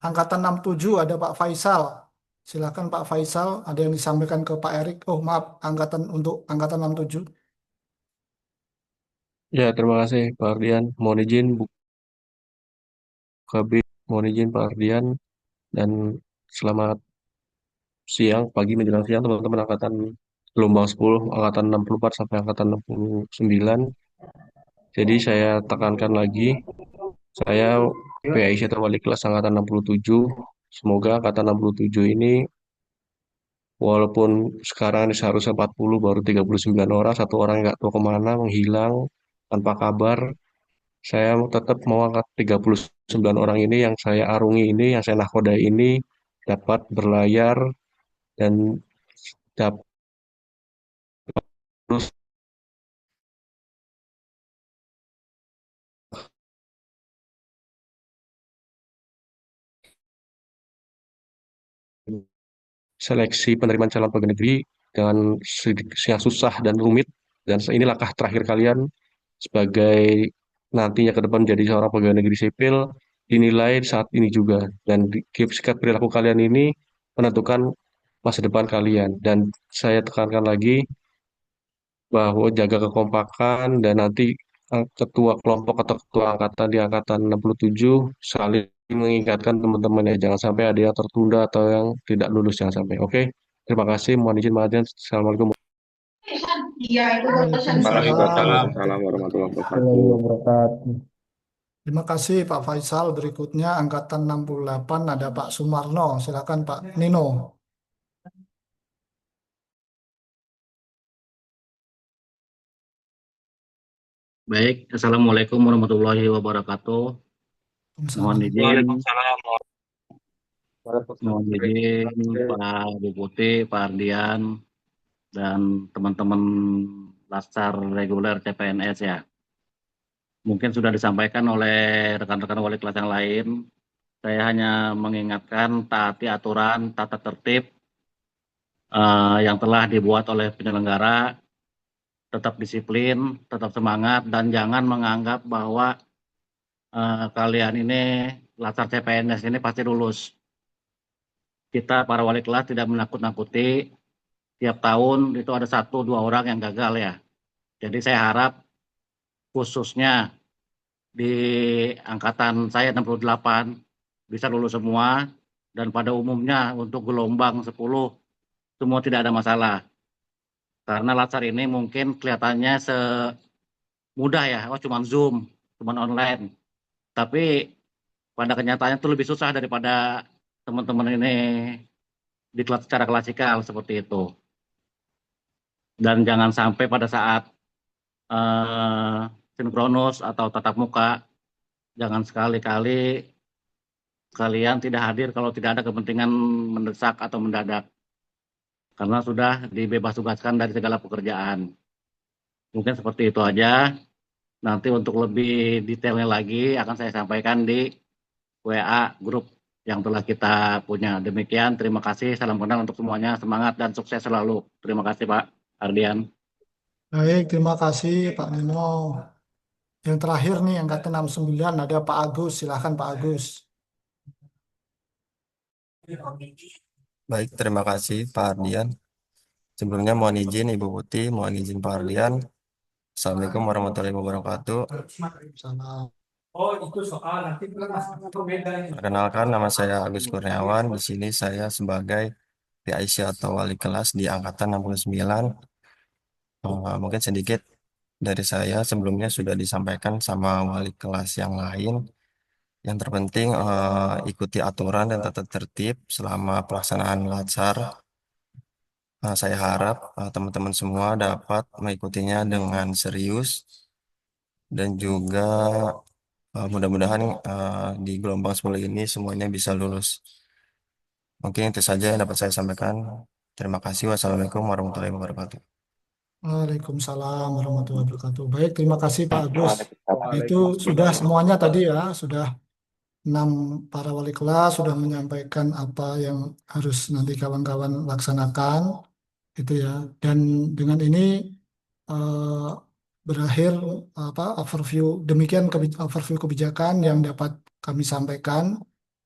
angkatan 67 ada Pak Faisal. Silakan Pak Faisal, ada yang disampaikan ke Pak Erik. Oh, maaf, untuk angkatan 67. Ya, terima kasih Pak Ardian. Mohon izin Kabit, mohon izin Pak Ardian, dan selamat siang, pagi menjelang siang teman-teman angkatan gelombang 10, angkatan 64 sampai angkatan 69. Jadi saya tekankan lagi, saya PAIC atau Wali Kelas angkatan 67. Semoga angkatan 67 ini walaupun sekarang seharusnya 40 baru 39 orang, satu orang yang nggak tahu kemana, menghilang tanpa kabar. Saya tetap mau angkat 39 orang ini yang saya arungi ini, yang saya nahkodai ini dapat berlayar dan dapat terus seleksi penerimaan calon pegawai negeri dengan yang susah dan rumit. Dan ini langkah terakhir kalian sebagai nantinya ke depan menjadi seorang pegawai negeri sipil dinilai saat ini juga. Dan sikap perilaku kalian ini menentukan masa depan kalian. Dan saya tekankan lagi bahwa jaga kekompakan dan nanti ketua kelompok atau ketua angkatan di angkatan 67 saling mengingatkan teman-teman ya, jangan sampai ada yang tertunda atau yang tidak lulus, jangan sampai. Oke, terima kasih, mohon izin maaf. Assalamualaikum. Iya, itu Waalaikumsalam. Waalaikumsalam warahmatullahi wabarakatuh. Terima kasih Pak Faisal. Berikutnya angkatan 68 ada Pak Sumarno. Silakan Pak Nino. Baik, Assalamualaikum warahmatullahi wabarakatuh. Mohon izin, mohon izin Pak Deputi, Pak Ardian, dan teman-teman Laskar Reguler CPNS ya. Mungkin sudah disampaikan oleh rekan-rekan wali kelas yang lain. Saya hanya mengingatkan taati aturan tata tertib yang telah dibuat oleh penyelenggara. Tetap disiplin, tetap semangat, dan jangan menganggap bahwa kalian ini Laskar CPNS ini pasti lulus. Kita para wali kelas tidak menakut-nakuti. Tiap tahun itu ada 1-2 orang yang gagal ya. Jadi saya harap khususnya di angkatan saya 68 bisa lulus semua, dan pada umumnya untuk gelombang 10 semua tidak ada masalah. Karena Laskar ini mungkin kelihatannya semudah ya, oh cuma Zoom, cuma online. Tapi pada kenyataannya itu lebih susah daripada teman-teman ini di kelas secara klasikal seperti itu. Dan jangan sampai pada saat sinkronus atau tatap muka, jangan sekali-kali kalian tidak hadir kalau tidak ada kepentingan mendesak atau mendadak. Karena sudah dibebas tugaskan dari segala pekerjaan. Mungkin seperti itu aja. Nanti untuk lebih detailnya lagi akan saya sampaikan di WA grup yang telah kita punya. Demikian, terima kasih. Salam kenal untuk semuanya. Semangat dan sukses selalu. Terima kasih Pak Ardian. Baik, terima kasih Pak Nino. Yang terakhir nih angkatan 69 ada Pak Agus. Silakan Pak Agus. Baik, terima kasih Pak Ardian. Sebelumnya mohon izin Ibu Putih, mohon izin Pak Ardian. Assalamualaikum warahmatullahi wabarakatuh. Salam. Perkenalkan, nama saya Agus Kurniawan. Di sini saya sebagai PIC atau wali kelas di angkatan 69. Mungkin sedikit dari saya sebelumnya sudah disampaikan sama wali kelas yang lain. Yang terpenting ikuti aturan dan tata tertib selama pelaksanaan latsar. Saya harap teman-teman semua dapat mengikutinya dengan serius dan juga mudah-mudahan di gelombang 10 ini semuanya bisa lulus. Mungkin itu saja yang dapat saya sampaikan. Terima kasih. Wassalamualaikum warahmatullahi wabarakatuh. Waalaikumsalam warahmatullahi wabarakatuh. Baik, terima kasih Pak Agus. Itu sudah semuanya tadi ya, sudah 6 para wali kelas sudah menyampaikan apa yang harus nanti kawan-kawan laksanakan, gitu ya. Dan dengan ini eh, berakhir overview. Demikian overview kebijakan yang dapat kami sampaikan.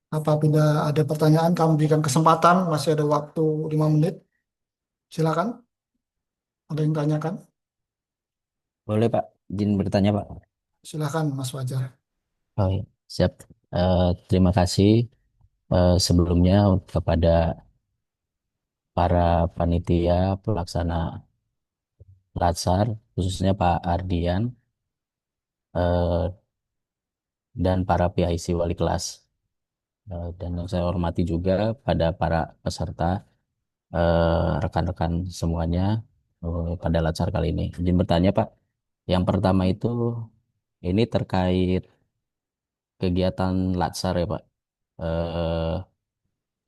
Apabila ada pertanyaan, kami berikan kesempatan, masih ada waktu 5 menit. Silakan. Ada yang tanyakan? Boleh Pak, izin bertanya Pak. Silakan Mas Fajar. Oh, iya. Siap. Terima kasih sebelumnya kepada para panitia pelaksana Latsar, khususnya Pak Ardian eh, dan para PIC wali kelas. Dan yang saya hormati juga pada para peserta, rekan-rekan semuanya pada Latsar kali ini. Izin bertanya Pak, yang pertama itu ini terkait kegiatan Latsar ya Pak. Eh,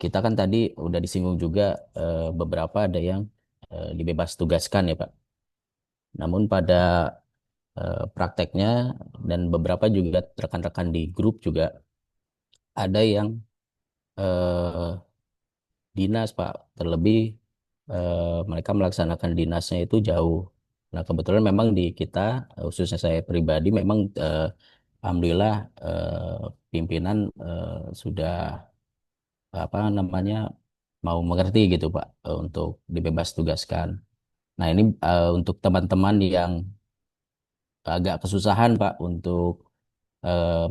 kita kan tadi udah disinggung juga beberapa ada yang dibebas tugaskan ya Pak. Namun pada prakteknya dan beberapa juga rekan-rekan di grup juga ada yang eh, dinas Pak, terlebih mereka melaksanakan dinasnya itu jauh. Nah kebetulan memang di kita, khususnya saya pribadi, memang alhamdulillah pimpinan sudah apa namanya mau mengerti gitu Pak untuk dibebas tugaskan. Nah ini untuk teman-teman yang agak kesusahan Pak untuk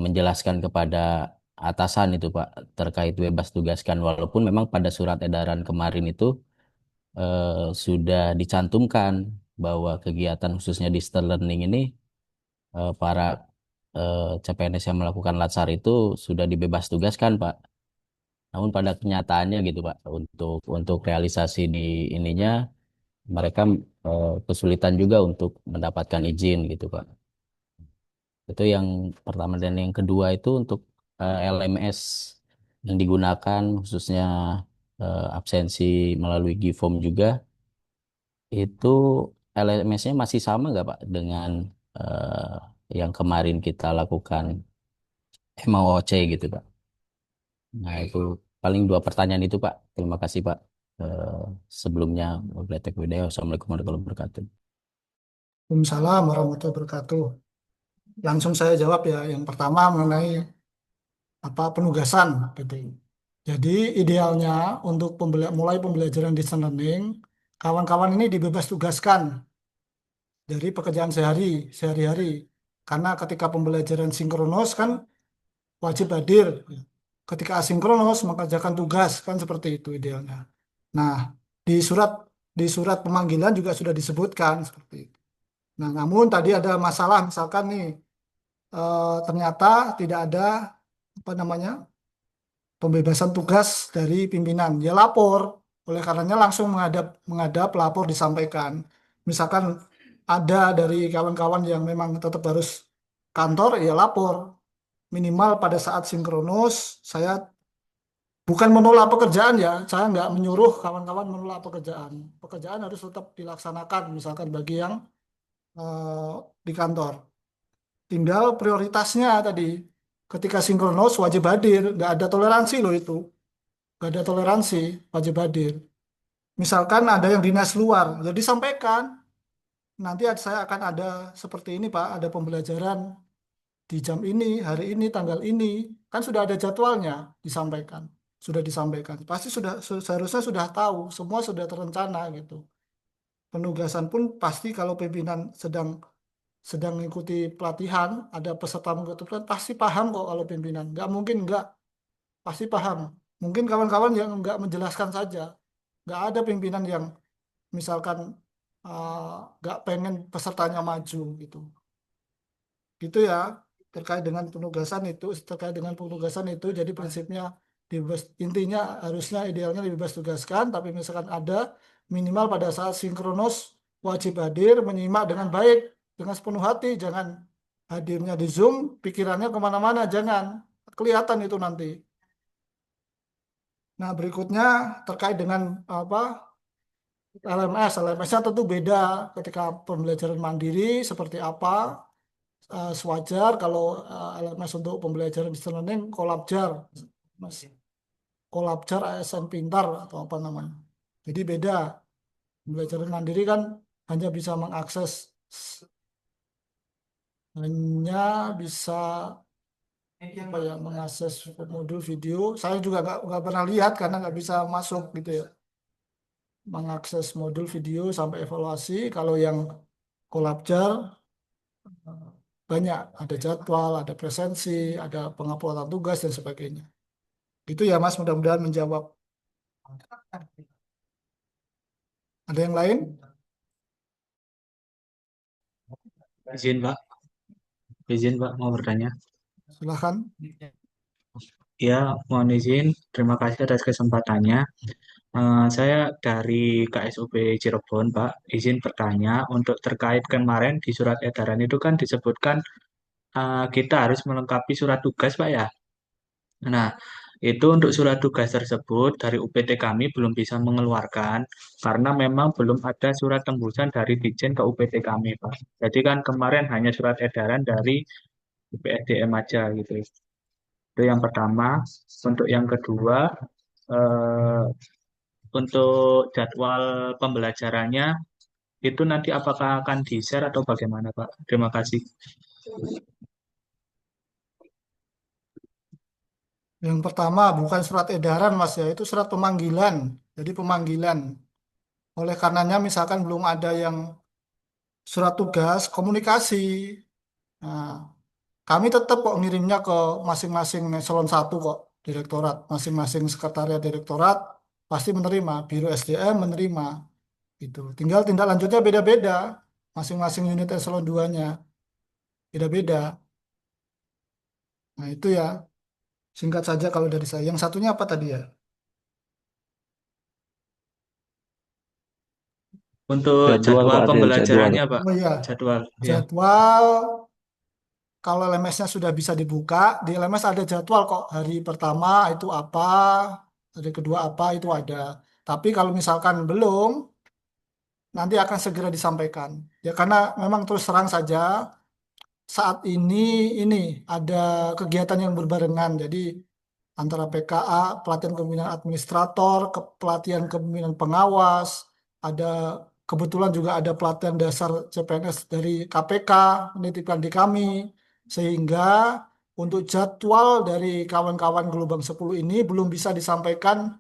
menjelaskan kepada atasan itu Pak terkait bebas tugaskan, walaupun memang pada surat edaran kemarin itu sudah dicantumkan bahwa kegiatan khususnya distance learning ini para CPNS yang melakukan latsar itu sudah dibebas tugaskan Pak. Namun pada kenyataannya gitu Pak untuk realisasi di ininya mereka kesulitan juga untuk mendapatkan izin gitu Pak. Itu yang pertama, dan yang kedua itu untuk LMS yang digunakan khususnya absensi melalui GIFOM juga, itu LMS-nya masih sama nggak Pak dengan yang kemarin kita lakukan MOOC gitu Pak. Nah itu paling dua pertanyaan itu Pak. Terima kasih Pak. Eh, Sebelumnya wabillahi taufiq wal hidayah. Wassalamualaikum warahmatullahi wabarakatuh. Waalaikumsalam warahmatullahi wabarakatuh. Langsung saya jawab ya. Yang pertama mengenai apa penugasan gitu. Jadi idealnya untuk mulai pembelajaran distance learning, kawan-kawan ini dibebas tugaskan dari pekerjaan sehari-hari. Karena ketika pembelajaran sinkronos kan wajib hadir. Ketika asinkronos mengerjakan tugas kan seperti itu idealnya. Nah, di surat di surat pemanggilan juga sudah disebutkan seperti itu. Nah, namun tadi ada masalah misalkan nih ternyata tidak ada apa namanya pembebasan tugas dari pimpinan. Ya lapor. Oleh karenanya langsung menghadap lapor disampaikan. Misalkan ada dari kawan-kawan yang memang tetap harus kantor, ya lapor. Minimal pada saat sinkronus, saya bukan menolak pekerjaan ya, saya nggak menyuruh kawan-kawan menolak pekerjaan. Pekerjaan harus tetap dilaksanakan, misalkan bagi yang di kantor. Tinggal prioritasnya tadi, ketika sinkronus wajib hadir, nggak ada toleransi loh itu. Nggak ada toleransi, wajib hadir. Misalkan ada yang dinas luar, ya disampaikan. Nanti saya akan ada seperti ini Pak, ada pembelajaran di jam ini, hari ini, tanggal ini. Kan sudah ada jadwalnya disampaikan. Sudah disampaikan. Pasti seharusnya sudah tahu, semua sudah terencana gitu. Penugasan pun pasti kalau pimpinan sedang mengikuti pelatihan, ada peserta mengikuti pelatihan, pasti paham kok kalau pimpinan. Nggak mungkin nggak, pasti paham. Mungkin kawan-kawan yang nggak menjelaskan saja. Nggak ada pimpinan yang misalkan uh, nggak pengen pesertanya maju gitu. Gitu ya, terkait dengan penugasan itu, jadi prinsipnya intinya harusnya idealnya dibebas tugaskan, tapi misalkan ada minimal pada saat sinkronus wajib hadir, menyimak dengan baik, dengan sepenuh hati, jangan hadirnya di Zoom, pikirannya kemana-mana, jangan kelihatan itu nanti. Nah berikutnya terkait dengan apa LMS-nya tentu beda ketika pembelajaran mandiri seperti apa. Sewajar kalau LMS untuk pembelajaran distance learning Kolabjar, Mas. Kolabjar ASN Pintar atau apa namanya. Jadi beda. Pembelajaran mandiri kan hanya bisa hanya bisa apa ya mengakses modul video. Saya juga nggak pernah lihat karena nggak bisa masuk gitu ya. Mengakses modul video sampai evaluasi. Kalau yang Kolabjar banyak, ada jadwal, ada presensi, ada penguploadan tugas dan sebagainya. Gitu ya Mas, mudah-mudahan menjawab. Ada yang lain? Izin Pak, mau bertanya. Silahkan. Ya, mohon izin. Terima kasih atas kesempatannya. Saya dari KSUP Cirebon, Pak. Izin bertanya, untuk terkait kemarin di surat edaran itu kan disebutkan kita harus melengkapi surat tugas, Pak ya. Nah, itu untuk surat tugas tersebut dari UPT kami belum bisa mengeluarkan karena memang belum ada surat tembusan dari Ditjen ke UPT kami, Pak. Jadi kan kemarin hanya surat edaran dari UPSDM aja gitu. Itu yang pertama. Untuk yang kedua, eh, untuk jadwal pembelajarannya itu nanti apakah akan di-share atau bagaimana, Pak? Terima kasih. Yang pertama bukan surat edaran Mas ya, itu surat pemanggilan. Jadi pemanggilan. Oleh karenanya misalkan belum ada yang surat tugas, komunikasi. Nah, kami tetap kok ngirimnya ke masing-masing eselon 1 kok, direktorat. Masing-masing sekretariat direktorat pasti menerima, Biro SDM menerima. Gitu. Tinggal tindak lanjutnya beda-beda. Masing-masing unit eselon 2-nya beda-beda. Nah, itu ya. Singkat saja kalau dari saya. Yang satunya apa tadi ya? Untuk Jadwal jadwal Pak Ardian, jadwal. pembelajarannya, Pak. Oh iya, Jadwal, ya. jadwal kalau LMS-nya sudah bisa dibuka, di LMS ada jadwal kok. Hari pertama itu apa, hari kedua apa, itu ada. Tapi kalau misalkan belum, nanti akan segera disampaikan. Ya karena memang terus terang saja, saat ini ada kegiatan yang berbarengan. Jadi antara PKA, pelatihan kepemimpinan administrator, pelatihan kepemimpinan pengawas, ada kebetulan juga ada pelatihan dasar CPNS dari KPK menitipkan di kami, sehingga untuk jadwal dari kawan-kawan gelombang 10 ini belum bisa disampaikan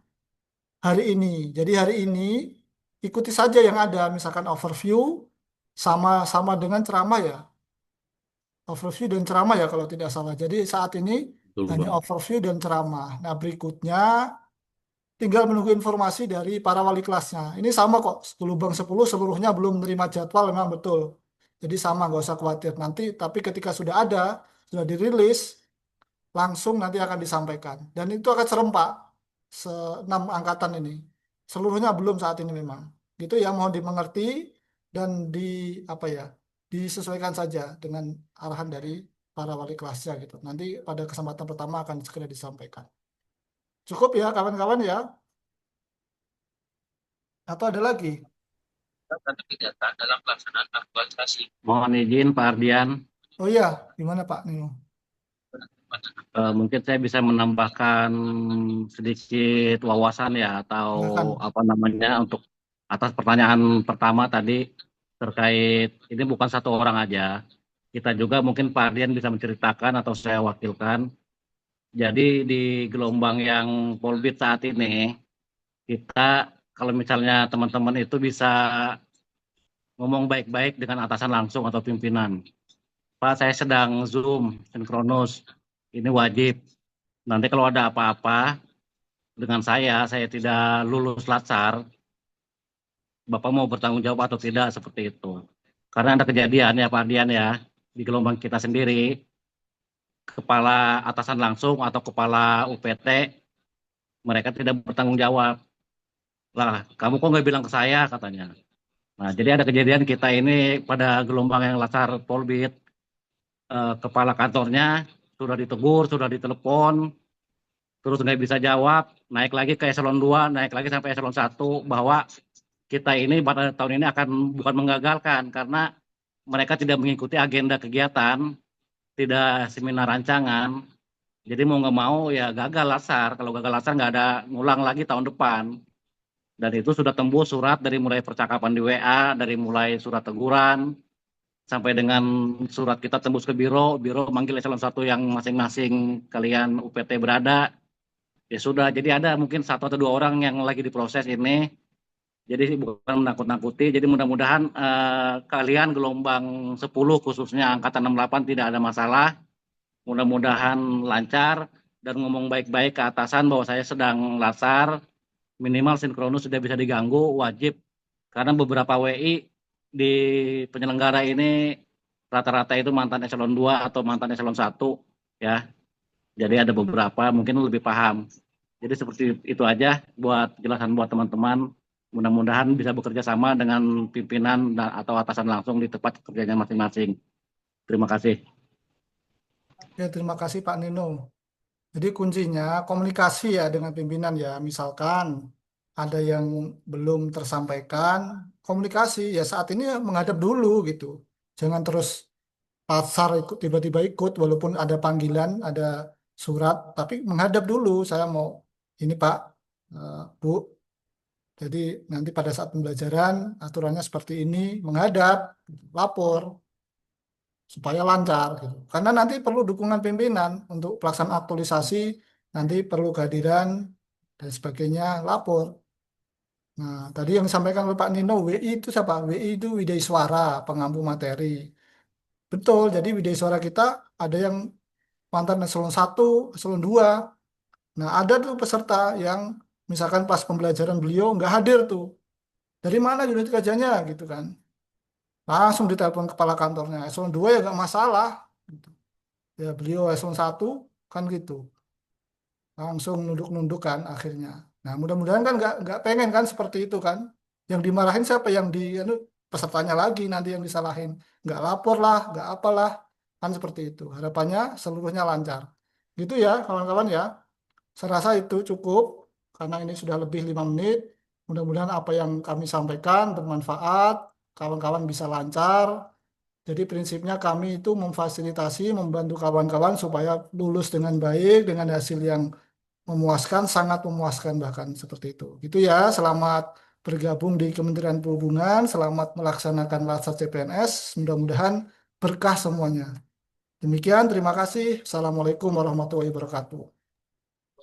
hari ini. Jadi hari ini ikuti saja yang ada, misalkan overview sama dengan ceramah ya. Overview dan ceramah ya kalau tidak salah. Jadi saat ini Betul, hanya Bang. overview dan ceramah. Nah, berikutnya tinggal menunggu informasi dari para wali kelasnya. Ini sama kok, gelombang 10 seluruhnya belum menerima jadwal memang betul. Jadi sama, nggak usah khawatir. Nanti, tapi ketika sudah ada, sudah dirilis, langsung nanti akan disampaikan. Dan itu akan serempak, se-6 angkatan ini. Seluruhnya belum saat ini memang. Gitu ya, mohon dimengerti dan apa ya, disesuaikan saja dengan arahan dari para wali kelasnya gitu. Nanti pada kesempatan pertama akan segera disampaikan. Cukup ya kawan-kawan ya? Atau ada lagi? Mohon izin Pak Ardian, Oh iya, gimana Pak Nino? mungkin saya bisa menambahkan sedikit wawasan ya atau Silakan. apa namanya untuk atas pertanyaan pertama tadi terkait ini bukan satu orang aja. Kita juga mungkin Pak Ardian bisa menceritakan atau saya wakilkan. Jadi di gelombang yang Polbit saat ini kita kalau misalnya teman-teman itu bisa ngomong baik-baik dengan atasan langsung atau pimpinan. Pak, saya sedang Zoom sinkronus. Ini wajib. Nanti kalau ada apa-apa dengan saya tidak lulus latsar, Bapak mau bertanggung jawab atau tidak seperti itu. Karena ada kejadian ya Pak Ardian ya, di gelombang kita sendiri, kepala atasan langsung atau kepala UPT, mereka tidak bertanggung jawab. Lah, kamu kok nggak bilang ke saya katanya. Nah, jadi ada kejadian kita ini pada gelombang yang latsar Polbit, kepala kantornya sudah ditegur, sudah ditelepon, terus nggak bisa jawab, naik lagi ke eselon 2, naik lagi sampai eselon 1, bahwa kita ini pada tahun ini akan bukan menggagalkan, karena mereka tidak mengikuti agenda kegiatan, tidak seminar rancangan, jadi mau nggak mau ya gagal lasar, kalau gagal lasar nggak ada ngulang lagi tahun depan. Dan itu sudah tembus surat dari mulai percakapan di WA, dari mulai surat teguran, sampai dengan surat kita tembus ke biro manggil eselon 1 yang masing-masing kalian UPT berada. Ya sudah, jadi ada mungkin satu atau dua orang yang lagi diproses ini. Jadi bukan menakut-nakuti. Jadi mudah-mudahan kalian gelombang 10 khususnya angkatan 68 tidak ada masalah. Mudah-mudahan lancar dan ngomong baik-baik ke atasan bahwa saya sedang latsar. Minimal sinkronus sudah bisa diganggu, wajib. Karena beberapa WI di penyelenggara ini rata-rata itu mantan eselon 2 atau mantan eselon 1 ya. Jadi ada beberapa mungkin lebih paham. Jadi seperti itu aja buat jelasan buat teman-teman. Mudah-mudahan bisa bekerja sama dengan pimpinan atau atasan langsung di tempat kerjanya masing-masing. Terima kasih. Ya, terima kasih Pak Nino. Jadi kuncinya komunikasi ya dengan pimpinan ya. Misalkan ada yang belum tersampaikan, komunikasi ya saat ini ya menghadap dulu gitu. Jangan terus pasar ikut tiba-tiba ikut walaupun ada panggilan, ada surat, tapi menghadap dulu. Saya mau ini Pak, Bu. Jadi nanti pada saat pembelajaran aturannya seperti ini, menghadap, lapor supaya lancar gitu. Karena nanti perlu dukungan pimpinan untuk pelaksanaan aktualisasi, nanti perlu kehadiran dan sebagainya, lapor. Nah, tadi yang disampaikan oleh Pak Nino, WI itu siapa? WI itu Widai Suara, pengampu materi. Betul, jadi Widai Suara kita ada yang mantan eselon 1, eselon 2. Nah, ada tuh peserta yang misalkan pas pembelajaran beliau nggak hadir tuh. Dari mana unit kerjanya gitu kan. Langsung ditelepon kepala kantornya. Eselon 2 ya nggak masalah. Gitu. Ya beliau eselon 1 kan gitu. Langsung nunduk-nunduk kan akhirnya. Nah mudah-mudahan kan nggak pengen kan seperti itu kan. Yang dimarahin siapa? Yang di pesertanya lagi nanti yang disalahin. Nggak lapor lah, nggak apalah. Kan seperti itu. Harapannya seluruhnya lancar. Gitu ya kawan-kawan ya. Saya rasa itu cukup. Karena ini sudah lebih 5 menit. Mudah-mudahan apa yang kami sampaikan bermanfaat. Kawan-kawan bisa lancar. Jadi prinsipnya kami itu memfasilitasi, membantu kawan-kawan supaya lulus dengan baik, dengan hasil yang memuaskan, sangat memuaskan bahkan seperti itu. Gitu ya, selamat bergabung di Kementerian Perhubungan, selamat melaksanakan latsar CPNS, mudah-mudahan berkah semuanya. Demikian, terima kasih. Assalamualaikum warahmatullahi wabarakatuh.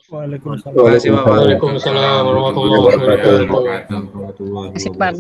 Terima kasih Pak. Waalaikumsalam warahmatullahi wabarakatuh. Terima kasih Pak